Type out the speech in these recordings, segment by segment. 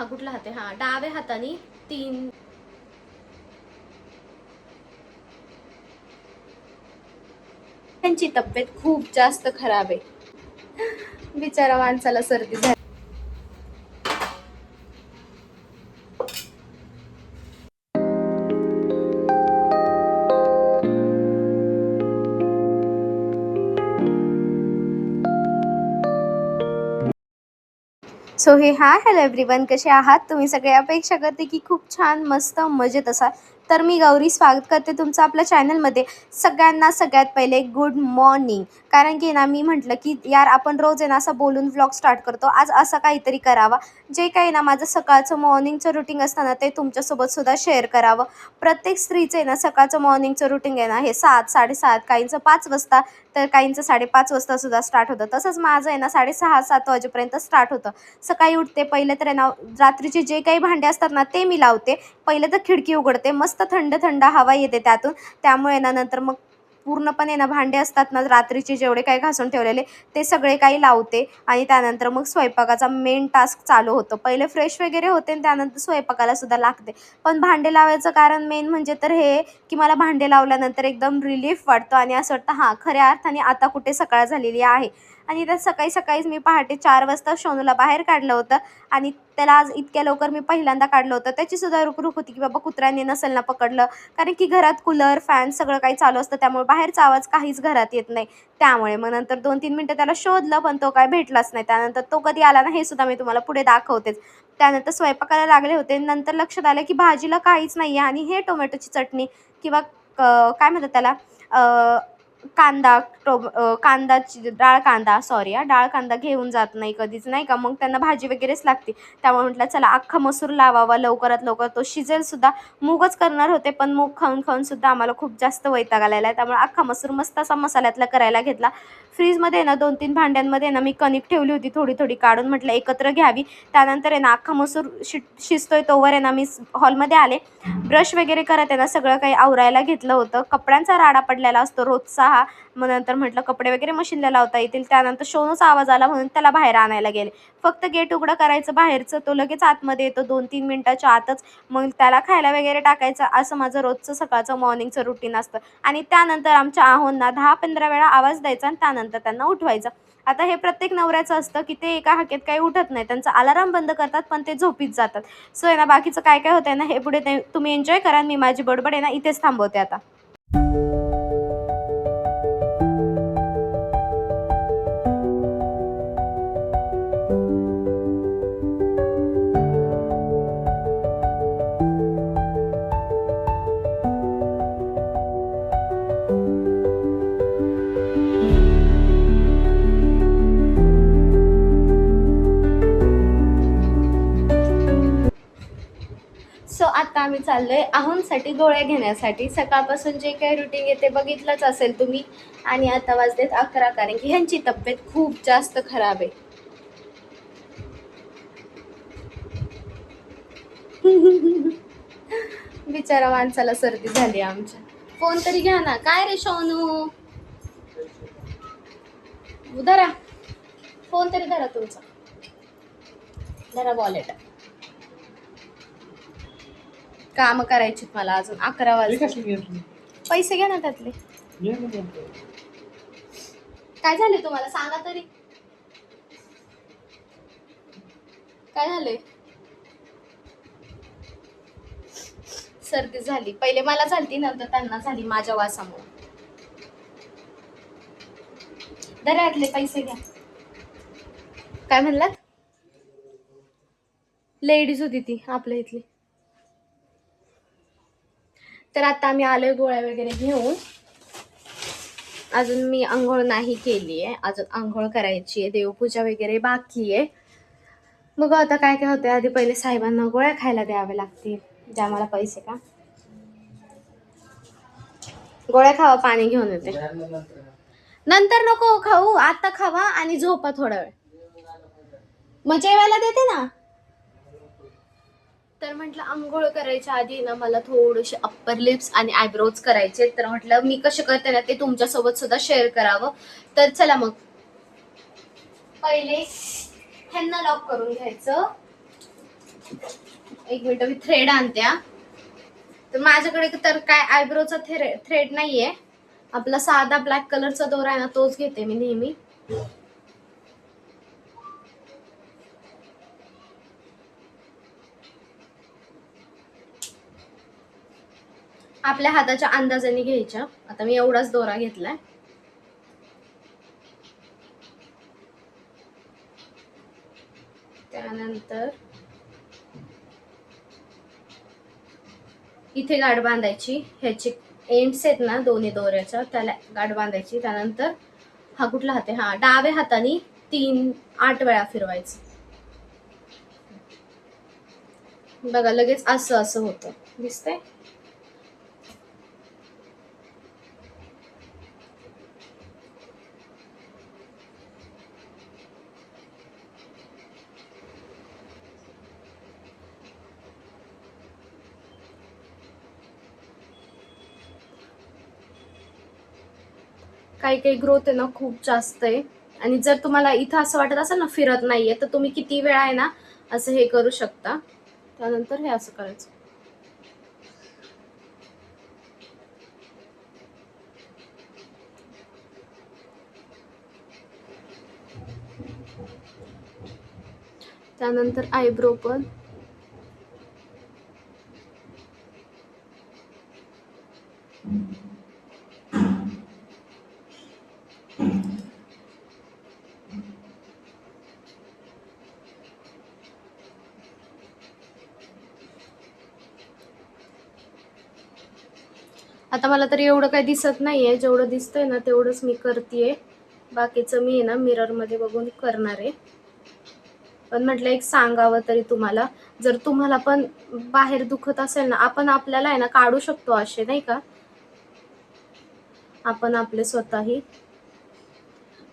हा कुठला हात आहे, हा डाव्या हाताने 3. त्यांची तब्येत खूप जास्त खराब आहे, बिचारा माणसाला सर्दी झाली. सो हॅलो एव्हरीवन, कसे आहात तुम्ही सगळे. अपेक्षा करते की खूप छान मस्त मजेत असाल. तर मी गौरी स्वागत करते तुमचं आपल्या चॅनलमध्ये. सगळ्यांना सगळ्यात पहिले गुड मॉर्निंग. कारण की ना मी म्हटलं की यार आपण रोज आहे ना असं बोलून व्लॉग स्टार्ट करतो, आज असं काहीतरी करावा जे काही ना माझं सकाळचं मॉर्निंगचं रुटीन असतं ना ते तुमच्यासोबत सुद्धा शेअर करावं. प्रत्येक स्त्रीचं आहे ना सकाळचं मॉर्निंगचं रुटीन आहे ना हे 7, 7:30, काहींचं 5 वाजता, तर काहींचं 5:30 वाजता सुद्धा स्टार्ट होतं. तसंच माझं आहे ना 6:30, 7 वाजेपर्यंत स्टार्ट होतं. सकाळी उठते, पहिले तर आहे ना रात्रीचे जे काही भांडे असतात ना ते मी लावते. पहिले तर खिडकी उघडते, मस्त थंड थंड हवा येते त्यातून. त्यामुळे ना नंतर मग पूर्णपणे ना भांडे असतात ना रात्रीचे जेवढे काही घासून ठेवलेले ते सगळे काही लावते. आणि त्यानंतर मग स्वयंपाकाचा मेन टास्क चालू होतो. पहिले फ्रेश वगैरे होते आणि त्यानंतर स्वयंपाकाला सुद्धा लागते. पण भांडे लावायचं कारण मेन म्हणजे तर हे की मला भांडे लावल्यानंतर एकदम रिलीफ वाटतो आणि असं वाटतं हां खऱ्या अर्थाने आता कुठे सकाळ झालेली आहे. आणि त्या सकाळी सकाळीच मी पहाटे 4 वाजता शोनूला बाहेर काढलं होतं. आणि त्याला आज इतक्या लवकर मी पहिल्यांदा काढलं होतं. त्याचीसुद्धा रुखरुख होती की बाबा कुत्र्याने नसेल ना पकडलं, कारण की घरात कूलर फॅन सगळं काही चालू असतं त्यामुळे बाहेरचा आवाज काहीच घरात येत नाही. त्यामुळे मग नंतर 2-3 मिनटं त्याला शोधलं पण तो काय भेटलाच नाही. त्यानंतर तो कधी आला ना हे सुद्धा मी तुम्हाला पुढे दाखवतेच. त्यानंतर स्वयंपाकाला लागले होते. नंतर लक्षात आलं की भाजीला काहीच नाही आहे आणि हे टोमॅटोची चटणी किंवा काय म्हणतात त्याला कांदा, कांदाची डाळ कांदा घेऊन जात नाही कधीच, नाही का. मग त्यांना भाजी वगैरेच लागते. त्यामुळे म्हटलं चला अख्खा मसूर लावावा, लवकरात लवकर तो शिजेलसुद्धा. मूगच करणार होते पण मूग खाऊन खाऊन सुद्धा आम्हाला खूप जास्त वैताग आलेला आहे. त्यामुळे अख्खा मसूर मस्त असा मसाल्यातला करायला घेतला. फ्रीजमध्ये ना 2-3 भांड्यांमध्ये ना मी कणिक ठेवली होती थोडी थोडी काढून, म्हटलं एकत्र घ्यावी. त्यानंतर आहे ना अख्खा मसूर शिजतोय तोवर आहे ना मी हॉलमध्ये आले. ब्रश वगैरे करत आहे ना सगळं काही आवरायला घेतलं होतं. कपड्यांचा राडा पडलेला असतो रोजचा हा. मग नंतर म्हटलं कपडे वगैरे मशीनला लावता येतील. त्यानंतर शोनूचा आवाज आला म्हणून त्याला बाहेर आणायला गेले. फक्त गेट उघडं करायचं बाहेरचं, तो लगेच आतमध्ये येतो 2-3 मिनिटाच्या आतच. मग त्याला खायला वगैरे टाकायचं, असं माझं रोजचं सकाळचं मॉर्निंगचं रुटीन असतं. आणि त्यानंतर आमच्या आहोंना 10-15 वेळा आवाज द्यायचा आणि त्यानंतर त्यांना उठवायचं. आता हे प्रत्येक नवऱ्याचं असतं की ते एका हाकेत काही उठत नाही, त्यांचा अलार्म बंद करतात पण ते झोपीत जातात. सो आहे ना बाकीचं काय काय होतंय ना हे पुढे तुम्ही एन्जॉय करा. मी माझी बडबड आहे ना इथेच थांबवते आता. सो आता आम्ही चाललोय आहोंसाठी गोळ्या घेण्यासाठी. सकाळपासून जे काही रुटीन आहे ते बघितलंच असेल तुम्ही. आणि आता वाजलेत 11, कारण की ह्यांची तब्येत खूप जास्त खराब आहे. बिचारा माणसाला सर्दी झाली आमच्या. फोन तरी घ्या ना. काय रे शोनू, धरा फोन तरी, धरा तुमचा, धरा वॉलेट. काम करायची मला अजून 11 वाजले. पैसे घ्या ना त्यातले. काय झाले तुम्हाला सांगा तरी, काय झालंय. सर्दी झाली, पहिले मला झाली नंतर त्यांना झाली माझ्या वासामुळे. दर्यातले पैसे घ्या. काय म्हणलात. लेडीज होती ती आपल्या इथली. तर आता आम्ही आलोय गोळ्या वगैरे घेऊन. अजून मी आंघोळ नाही केली आहे, अजून आंघोळ करायची आहे, देवपूजा वगैरे बाकी आहे. बघू आता काय काय होते. आधी पहिले साहेबांना गोळ्या खायला द्यावे लागतील. द्या मला पैसे. का गोळ्या खावा, पाणी घेऊन येते. नंतर नको खाऊ, आता खावा आणि झोपा थोडा वेळ, मग जेवायला देते ना. तर म्हटलं आंघोळ करायच्या आधी ना मला थोडेसे अप्पर लिप्स आणि आयब्रोज करायचे. तर म्हटलं मी कसे करते ना ते तुमच्यासोबत सुद्धा शेअर करावं. तर चला मग पहिले ह्यांना लॉक करून घ्यायचं. एक मिनिट मी थ्रेड आणते. तर माझ्याकडे तर काय आयब्रोचा थ्रेड नाहीये, आपला साधा ब्लॅक कलरचा दोरा आहे ना तोच घेते मी नेहमी. आपल्या हाताच्या अंदाजाने घ्यायच्या. आता मी एवढाच दोरा घेतलाय. त्यानंतर इथे गाठ बांधायची, ह्याची एंड्स आहेत ना दोन्ही दोऱ्याच्या त्याला गाठ बांधायची. त्यानंतर हा कुठला हात आहे, हा डाव्या हाताने 8 वेळा फिरवायचं. बघा लगेच असं असं होतं, दिसतंय. काही काही ग्रोथ आहे ना खूप जास्त आहे. आणि जर तुम्हाला इथं असं वाटत असेल ना फिरत नाहीये, तर तुम्ही किती वेळा आहे ना असं हे करू शकता. त्यानंतर हे असं करायचं. त्यानंतर आयब्रो पण आता मला तरी एवढं काही दिसत नाहीये, जेवढं दिसतंय ना तेवढंच मी करतेय. बाकीचं मी आहे ना मिरर मध्ये बघून करणार आहे. पण म्हटलं एक सांगावं तरी तुम्हाला, जर तुम्हाला पण बाहेर दुखत असेल ना, आपण आपल्याला आहे ना काढू शकतो असे, नाही का, आपण आपले स्वतःही.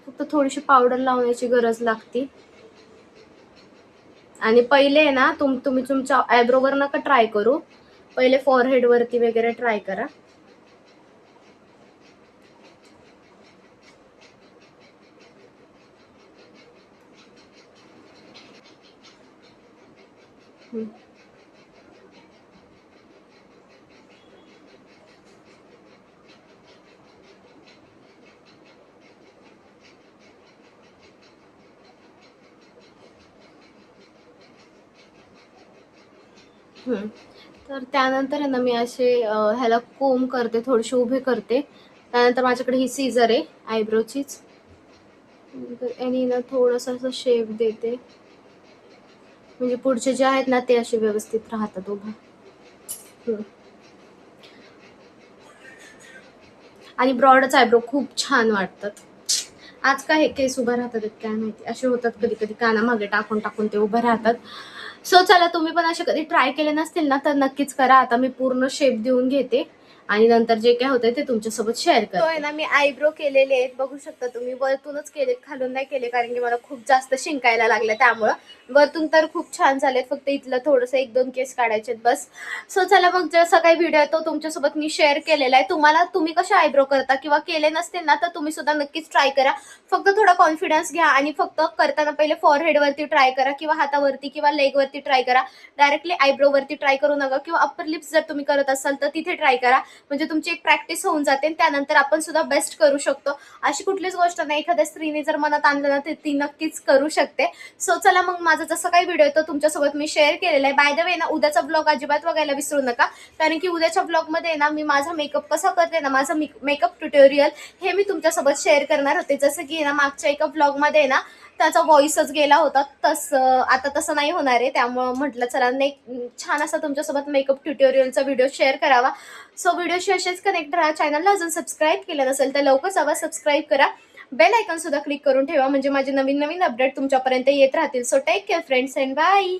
फक्त थोडीशी पावडर लावण्याची गरज लागते. आणि पहिले आहे ना तुम्ही तुमच्या आयब्रोवर नका ट्राय करू, पहिले फॉरहेड वरती वगैरे ट्राय करा. तर त्यानंतर आहे ना मी असे ह्याला कोम करते, थोडेसे उभे करते. त्यानंतर माझ्याकडे ही सीझर आहे आयब्रोचीच, आणि ना थोडंसं असं शेप देते, म्हणजे पुढचे जे आहेत ना ते असे व्यवस्थित राहतात उभा. आणि ब्रॉडच आयब्रो खूप छान वाटतात. आज काय हे केस उभं राहतात काय माहिती, असे होतात कधी कधी कानामागे टाकून टाकून ते उभं राहतात. सो चला, तुम्ही पण असे कधी ट्राय केले नसतील ना तर नक्कीच करा. आता मी पूर्ण शेप देऊन घेते आणि नंतर जे काय होतंय ते तुमच्यासोबत शेअर करते. ना मी आयब्रो केलेले आहेत, बघू शकता तुम्ही. वरतूनच केले, खालून नाही केले, कारण की मला खूप जास्त शिंकायला लागलं त्यामुळं. वरतून तर खूप छान झालेत, फक्त इथलं थोडंसं 1-2 केस काढायचे बस. सो चला मग, जसा काही व्हिडिओ आहे तो तुमच्यासोबत मी शेअर केलेला आहे. तुम्ही कसे आयब्रो करता किंवा केले नसतील ना तर तुम्ही सुद्धा नक्कीच ट्राय करा. फक्त थोडा कॉन्फिडन्स घ्या आणि फक्त करताना पहिले फॉरहेड वरती ट्राय करा किंवा हातावरती किंवा लेग वरती ट्राय करा. डायरेक्टली आयब्रो वरती ट्राय करू नका, किंवा अप्पर लिप्स जर तुम्ही करत असाल तर तिथे ट्राय करा, म्हणजे तुमची एक प्रॅक्टिस होऊन जाते. त्यानंतर आपण सुद्धा बेस्ट करू शकतो. अशी कुठलीच गोष्ट नाही एखाद्या स्त्रीने जर मनात आणलं ना ती नक्कीच करू शकते. सो चला मग, माझा जसं काही व्हिडिओ तो तुमच्यासोबत मी शेअर केलेला आहे. बाय द वे ना, उद्याचा ब्लॉग अजिबात बघायला विसरू नका, कारण की उद्याच्या ब्लॉग मध्ये ना मी माझा मेकअप कसा करते ना, माझा मेकअप ट्युटोरियल हे मी तुमच्यासोबत शेअर करणार होते. जसं की ना मागच्या एका ब्लॉग मध्ये ना त्याचा व्हॉइसच गेला होता, तसं आता तसं नाही होणार आहे. त्यामुळं म्हटलं चला छान असा तुमच्यासोबत मेकअप ट्युटोरियलचा व्हिडिओ शेअर करावा. सो व्हिडिओशी असेच कनेक्ट राहा. चॅनलला अजून सबस्क्राईब केलं नसेल तर लवकर जावा, सबस्क्राईब करा. बेल आयकॉन सुद्धा क्लिक करून ठेवा, म्हणजे माझे नवीन नवीन अपडेट तुमच्यापर्यंत येत राहतील. So take care friends and bye.